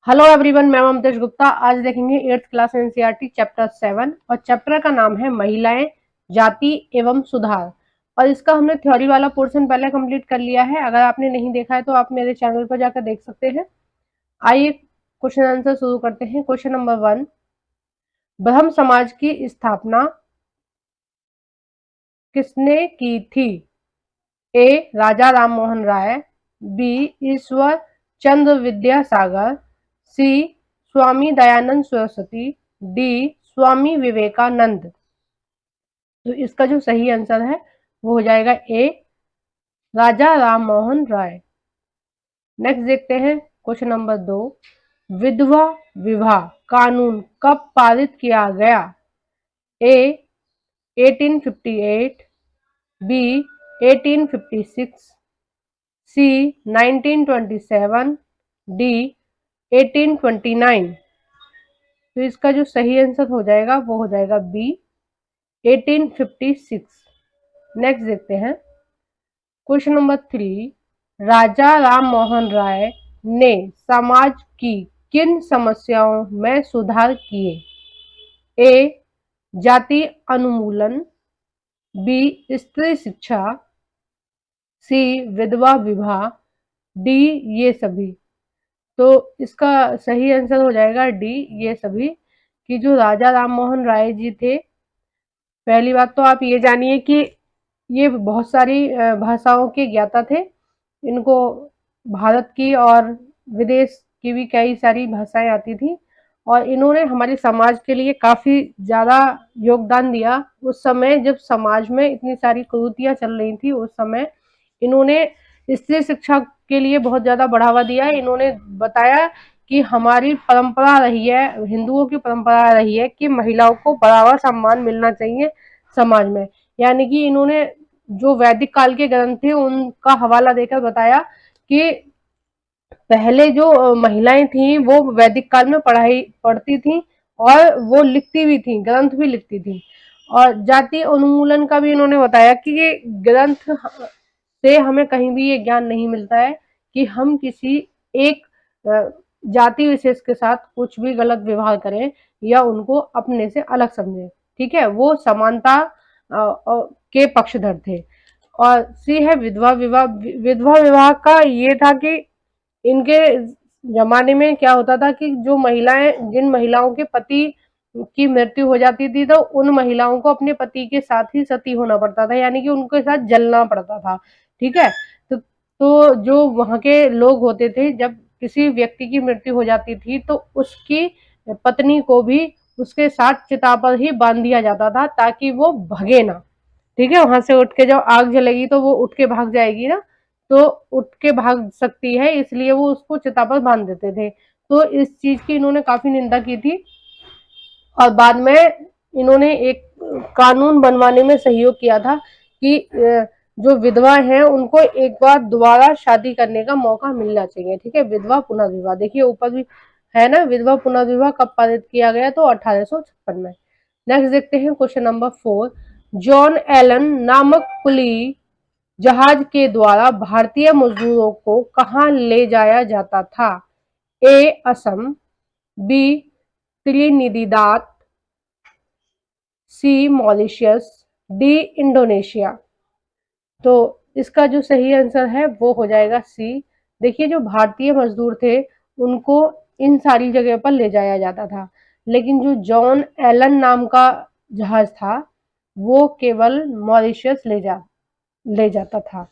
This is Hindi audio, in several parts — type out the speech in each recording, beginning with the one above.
हेलो एवरीवन, मैं ममतेश गुप्ता। आज देखेंगे 8th क्लास एनसीईआरटी चैप्टर 7 और चैप्टर का नाम है महिलाएं, जाति एवं सुधार। और इसका हमने थ्योरी वाला पोर्शन पहले कंप्लीट कर लिया है। अगर आपने नहीं देखा है तो आप मेरे चैनल पर जाकर देख सकते हैं। आइए क्वेश्चन आंसर शुरू करते हैं। क्वेश्चन नंबर 1, ब्रह्म समाज की स्थापना किसने की थी? ए राजा राम मोहन राय, बी ईश्वर चंद्र विद्यासागर, सी स्वामी दयानंद सरस्वती, डी स्वामी विवेकानंद। तो इसका जो सही आंसर है वो हो जाएगा ए राजा राम मोहन राय। नेक्स्ट देखते हैं क्वेश्चन नंबर 2, विधवा विवाह कानून कब पारित किया गया? ए 1858, बी 1856, सी 1927, डी 1829। तो इसका जो सही आंसर हो जाएगा वो हो जाएगा बी 1856। नेक्स्ट देखते हैं क्वेश्चन नंबर 3, राजा राम मोहन राय ने समाज की किन समस्याओं में सुधार किए? ए जाति अनुमूलन, बी स्त्री शिक्षा, सी विधवा विवाह, डी ये सभी। तो इसका सही आंसर हो जाएगा डी ये सभी। कि जो राजा राम मोहन राय जी थे, पहली बात तो आप ये जानिए कि ये बहुत सारी भाषाओं के ज्ञाता थे। इनको भारत की और विदेश की भी कई सारी भाषाएं आती थी और इन्होंने हमारे समाज के लिए काफ़ी ज़्यादा योगदान दिया। उस समय जब समाज में इतनी सारी कुरीतियाँ चल रही थी, उस समय इन्होंने स्त्री शिक्षा के लिए बहुत ज़्यादा बढ़ावा दिया। इन्होंने बताया कि हमारी परंपरा रही है, हिंदुओं की परंपरा रही है कि महिलाओं को बराबर सम्मान मिलना चाहिए समाज में। यानी कि इन्होंने जो वैदिक काल के ग्रंथ थे उनका हवाला देकर बताया कि पहले जो महिलाएं थीं वो वैदिक काल में पढ़ाई पढ़ती थीं और वो लिखती भी थीं, ग्रंथ भी लिखती थीं। और जाति उन्मूलन का भी इन्होंने बताया कि ये ग्रंथ से हमें कहीं भी ये ज्ञान नहीं मिलता है कि हम किसी एक जाति विशेष के साथ कुछ भी गलत व्यवहार करें या उनको अपने से अलग समझें। ठीक है, वो समानता के पक्षधर थे। और सी है विधवा विवाह। विधवा विवाह का ये था कि इनके जमाने में क्या होता था कि जो महिलाएं, जिन महिलाओं के पति की मृत्यु हो जाती थी तो उन महिलाओं को अपने पति के साथ ही सती होना पड़ता था, यानी कि उनके साथ जलना पड़ता था। ठीक है, तो जो वहां के लोग होते थे, जब किसी व्यक्ति की मृत्यु हो जाती थी तो उसकी पत्नी को भी उसके साथ चिता पर ही बांध दिया जाता था ताकि वो भगे ना। ठीक है, वहां से उठ के जब आग जलेगी तो वो उठ के भाग जाएगी ना, तो उठ के भाग सकती है, इसलिए वो उसको चिता पर बांध देते थे। तो इस चीज की इन्होंने काफी निंदा की थी और बाद में इन्होंने एक कानून बनवाने में सहयोग किया था कि जो विधवा हैं उनको एक बार दोबारा शादी करने का मौका मिलना चाहिए। ठीक है, विधवा पुनर्विवाह, देखिए ऊपर भी है ना, विधवा पुनर्विवाह कब पारित किया गया? तो 1856 में। नेक्स्ट देखते हैं क्वेश्चन नंबर 4, जॉन एलन नामक कुली जहाज के द्वारा भारतीय मजदूरों को कहां ले जाया जाता था? ए असम, बी त्रिनिदाद, सी मॉरिशस, डी इंडोनेशिया। तो इसका जो सही आंसर है वो हो जाएगा सी। देखिए, जो भारतीय मजदूर थे उनको इन सारी जगह पर ले जाया जाता था, लेकिन जो जॉन एलन नाम का जहाज था वो केवल मॉरिशस ले जाता था।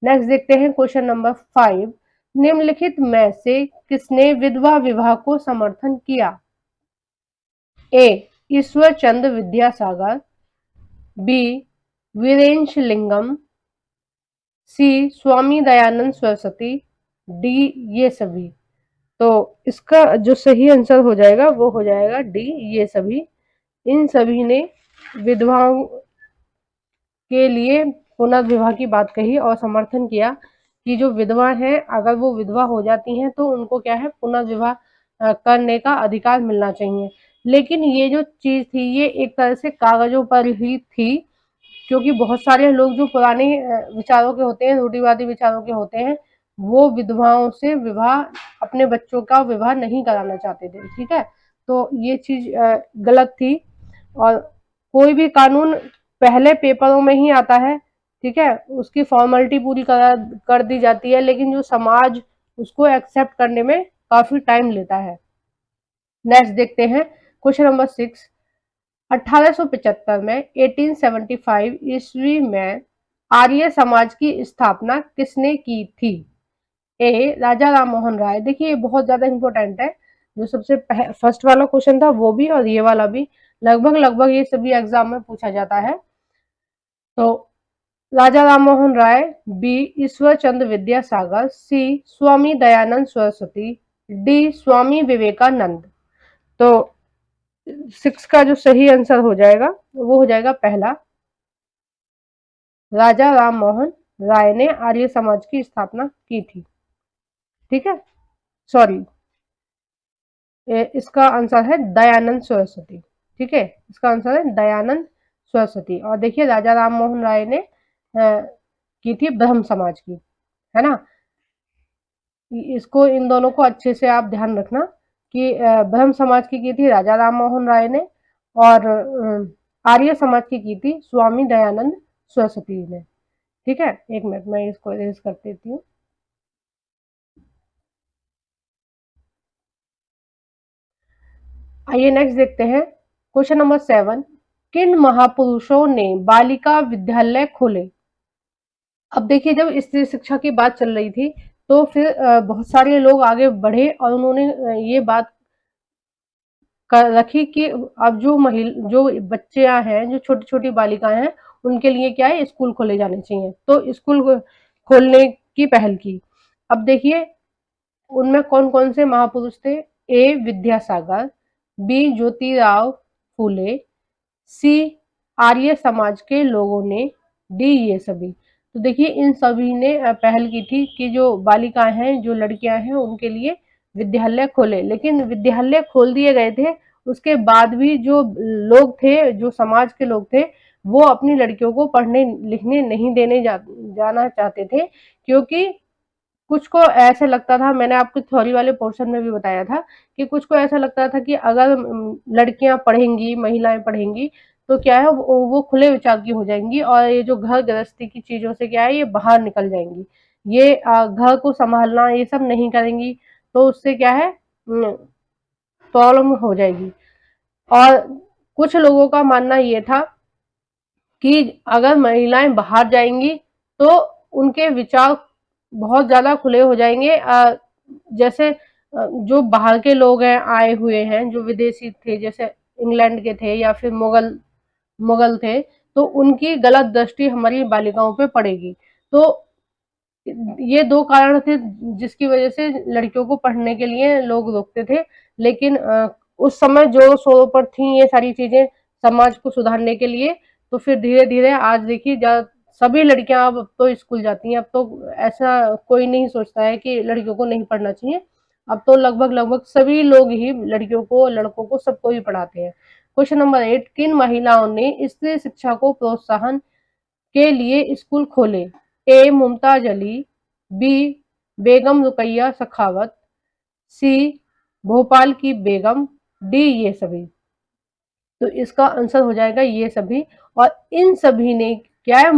नेक्स्ट देखते हैं क्वेश्चन नंबर 5, निम्नलिखित में से किसने विधवा विवाह को समर्थन किया? ए ईश्वर चंद्र विद्यासागर, बी वीरेंद्र लिंगम, सी स्वामी दयानंद सरस्वती, डी ये सभी। तो इसका जो सही आंसर हो जाएगा वो हो जाएगा डी ये सभी। इन सभी ने विधवाओं के लिए पुनर्विवाह की बात कही और समर्थन किया कि जो विधवा हैं अगर वो विधवा हो जाती हैं तो उनको क्या है, पुनर्विवाह करने का अधिकार मिलना चाहिए। लेकिन ये जो चीज थी ये एक तरह से कागजों पर ही थी, क्योंकि बहुत सारे लोग जो पुराने विचारों के होते हैं, रूढ़िवादी विचारों के होते हैं, वो विधवाओं से विवाह, अपने बच्चों का विवाह नहीं कराना चाहते थे। ठीक है, तो ये चीज गलत थी। और कोई भी कानून पहले पेपरों में ही आता है, ठीक है, उसकी फॉर्मेलिटी पूरी कर दी जाती है, लेकिन जो समाज उसको एक्सेप्ट करने में काफी टाइम लेता है। नेक्स्ट देखते हैं क्वेश्चन नंबर 6। 1875 में 1875 ईस्वी में आर्य समाज की स्थापना किसने की थी? ए राजा राम मोहन राय। देखिए ये बहुत ज्यादा इंपॉर्टेंट है, जो सबसे फर्स्ट वाला क्वेश्चन था वो भी और ये वाला भी, लगभग लगभग ये सभी एग्जाम में पूछा जाता है। तो राजा राम मोहन राय, बी ईश्वर चंद्र विद्यासागर, सी स्वामी दयानंद सरस्वती, डी स्वामी विवेकानंद। तो 6 का जो सही आंसर हो जाएगा वो हो जाएगा पहला, राजा राम मोहन राय ने आर्य समाज की स्थापना की थी। ठीक है, सॉरी, इसका आंसर है दयानंद सरस्वती। ठीक है, इसका आंसर है दयानंद सरस्वती। और देखिए राजा राम मोहन राय ने की थी ब्रह्म समाज की, है ना। इसको, इन दोनों को अच्छे से आप ध्यान रखना कि ब्रह्म समाज की थी राजा राम मोहन राय ने, और आर्य समाज की थी स्वामी दयानंद सरस्वती ने। ठीक है, एक मिनट मैं इसको इरेज कर देती हूँ। आइए नेक्स्ट देखते हैं क्वेश्चन नंबर 7। किन महापुरुषों ने बालिका विद्यालय खोले? अब देखिए जब स्त्री शिक्षा की बात चल रही थी तो फिर बहुत सारे लोग आगे बढ़े और उन्होंने ये बात रखी कि अब जो बच्चियां हैं, जो छोटी छोटी बालिकाएं हैं, उनके लिए क्या है, स्कूल खोले जाने चाहिए। तो स्कूल खोलने की पहल की। अब देखिए उनमें कौन कौन से महापुरुष थे। ए विद्यासागर, बी ज्योतिराव फूले, सी आर्य समाज के लोगों ने, डी ये सभी। तो देखिए इन सभी ने पहल की थी कि जो बालिकाएं हैं, जो लड़कियां हैं, उनके लिए विद्यालय खोले। लेकिन विद्यालय खोल दिए गए थे, उसके बाद भी जो लोग थे, जो समाज के लोग थे, वो अपनी लड़कियों को पढ़ने लिखने नहीं देने जाना चाहते थे, क्योंकि कुछ को ऐसा लगता था, मैंने आपको थ्योरी वाले पोर्शन में भी बताया था कि कुछ को ऐसा लगता था कि अगर लड़कियां पढ़ेंगी, महिलाएं पढ़ेंगी, तो क्या है वो खुले विचार की हो जाएंगी और ये जो घर गृहस्थी की चीजों से क्या है, ये बाहर निकल जाएंगी, ये घर को संभालना ये सब नहीं करेंगी, तो उससे क्या है, प्रॉब्लम हो जाएगी। और कुछ लोगों का मानना ये था कि अगर महिलाएं बाहर जाएंगी तो उनके विचार बहुत ज्यादा खुले हो जाएंगे। जैसे जो बाहर के लोग हैं, आए हुए हैं, जो विदेशी थे, जैसे इंग्लैंड के थे या फिर मुगल मुगल थे, तो उनकी गलत दृष्टि हमारी बालिकाओं पे पड़ेगी। तो ये दो कारण थे जिसकी वजह से लड़कियों को पढ़ने के लिए लोग रोकते थे। लेकिन उस समय जो शोरों पर थी ये सारी चीजें समाज को सुधारने के लिए, तो फिर धीरे धीरे आज देखिए सभी लड़कियां अब तो स्कूल जाती हैं। अब तो ऐसा कोई नहीं सोचता है कि लड़कियों को नहीं पढ़ना चाहिए। अब तो लगभग लगभग सभी लोग ही लड़कियों को, लड़कों को, सबको ही पढ़ाते हैं। Question number 8। किन महिलाओं ने स्त्री शिक्षा को प्रोत्साहन के लिए स्कूल खोले? ए मुमताज अली, बी बेगम रुकैया सखावत, सी भोपाल की बेगम, डी ये सभी। तो इसका आंसर हो जाएगा ये सभी। और इन सभी ने क्या है,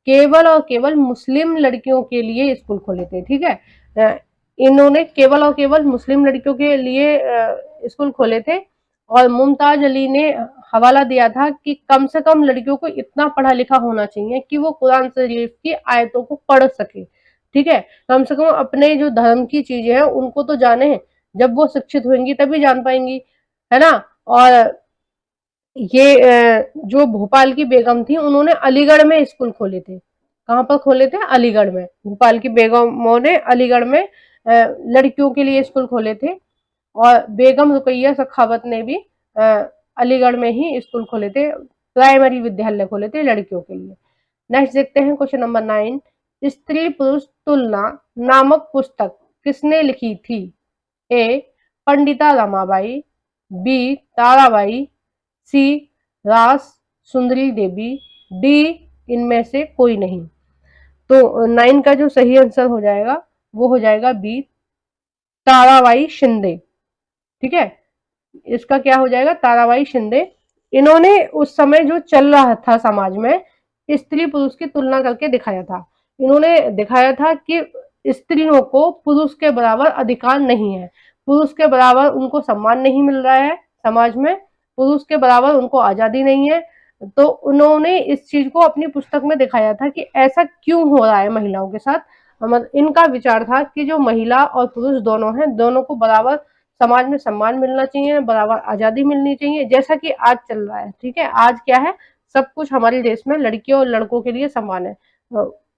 केवल और केवल मुस्लिम लड़कियों के लिए स्कूल खोले थे। ठीक है, इन्होंने केवल और केवल मुस्लिम लड़कियों के लिए स्कूल खोले थे। और मुमताज अली ने हवाला दिया था कि कम से कम लड़कियों को इतना पढ़ा लिखा होना चाहिए कि वो कुरान शरीफ की आयतों को पढ़ सके। ठीक है, कम से कम अपने जो धर्म की चीजें हैं उनको तो जाने, जब वो शिक्षित होंगी तभी जान पाएंगी, है ना। और ये जो भोपाल की बेगम थी, उन्होंने अलीगढ़ में स्कूल खोले थे। कहाँ पर खोले थे? अलीगढ़ में। भोपाल की बेगमों ने अलीगढ़ में लड़कियों के लिए स्कूल खोले थे। और बेगम रुकैया सखावत ने भी अलीगढ़ में ही स्कूल खोले थे, प्राइमरी विद्यालय खोले थे लड़कियों के लिए। नेक्स्ट देखते हैं क्वेश्चन नंबर 9। स्त्री पुरुष तुलना नामक पुस्तक किसने लिखी थी? ए पंडिता रमाबाई, बी ताराबाई, सी रास सुंदरी देवी, डी इनमें से कोई नहीं। तो 9 का जो सही आंसर हो जाएगा वो हो जाएगा बी, ताराबाई शिंदे। ठीक है, इसका क्या हो जाएगा, ताराबाई शिंदे। इन्होंने उस समय जो चल रहा था समाज में, स्त्री पुरुष की तुलना करके दिखाया था। इन्होंने दिखाया था कि स्त्रियों को पुरुष के बराबर अधिकार नहीं है, पुरुष के बराबर उनको सम्मान नहीं मिल रहा है समाज में, पुरुष के बराबर उनको आजादी नहीं है। तो उन्होंने इस चीज को अपनी पुस्तक में दिखाया था कि ऐसा क्यों हो रहा है महिलाओं के साथ। मतलब इनका विचार था कि जो महिला और पुरुष दोनों हैं, दोनों को बराबर समाज में सम्मान मिलना चाहिए, बराबर आजादी मिलनी चाहिए, जैसा कि आज चल रहा है। ठीक है, आज क्या है, सब कुछ हमारे देश में लड़कियों और लड़कों के लिए समान है।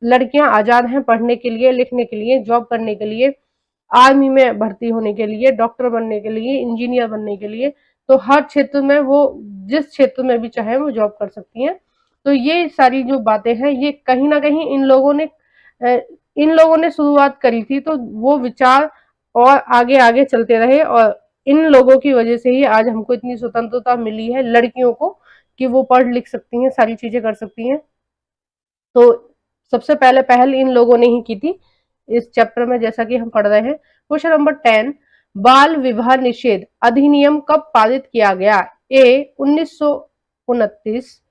लड़कियां आजाद हैं पढ़ने के लिए, लिखने के लिए, जॉब करने के लिए, आर्मी में भर्ती होने के लिए, डॉक्टर बनने के लिए, इंजीनियर बनने के लिए। तो हर क्षेत्र में वो जिस क्षेत्र में भी चाहे वो जॉब कर सकती हैं। तो ये सारी जो बातें हैं, ये कहीं ना कहीं इन लोगों ने शुरुआत करी थी। तो वो विचार और आगे आगे चलते रहे, और इन लोगों की वजह से ही आज हमको इतनी स्वतंत्रता मिली है लड़कियों को, कि वो पढ़ लिख सकती हैं, सारी चीजें कर सकती हैं। तो सबसे पहले पहल इन लोगों ने ही की थी इस चैप्टर में, जैसा कि हम पढ़ रहे हैं। क्वेश्चन नंबर 10, बाल विवाह निषेध अधिनियम कब पारित किया गया? ए 1929,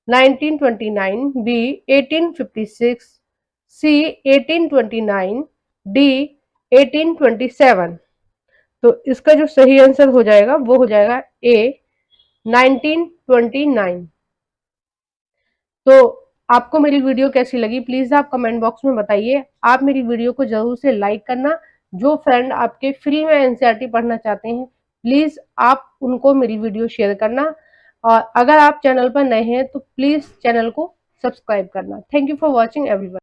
1929, बी 1856, सी 1829, डी 1827। तो इसका जो सही आंसर हो जाएगा वो हो जाएगा ए 1929। तो आपको मेरी वीडियो कैसी लगी प्लीज आप कमेंट बॉक्स में बताइए। आप मेरी वीडियो को जरूर से लाइक करना। जो फ्रेंड आपके फ्री में एनसीईआरटी पढ़ना चाहते हैं, प्लीज आप उनको मेरी वीडियो शेयर करना। और अगर आप चैनल पर नए हैं तो प्लीज चैनल को सब्सक्राइब करना। Thank you for watching everyone.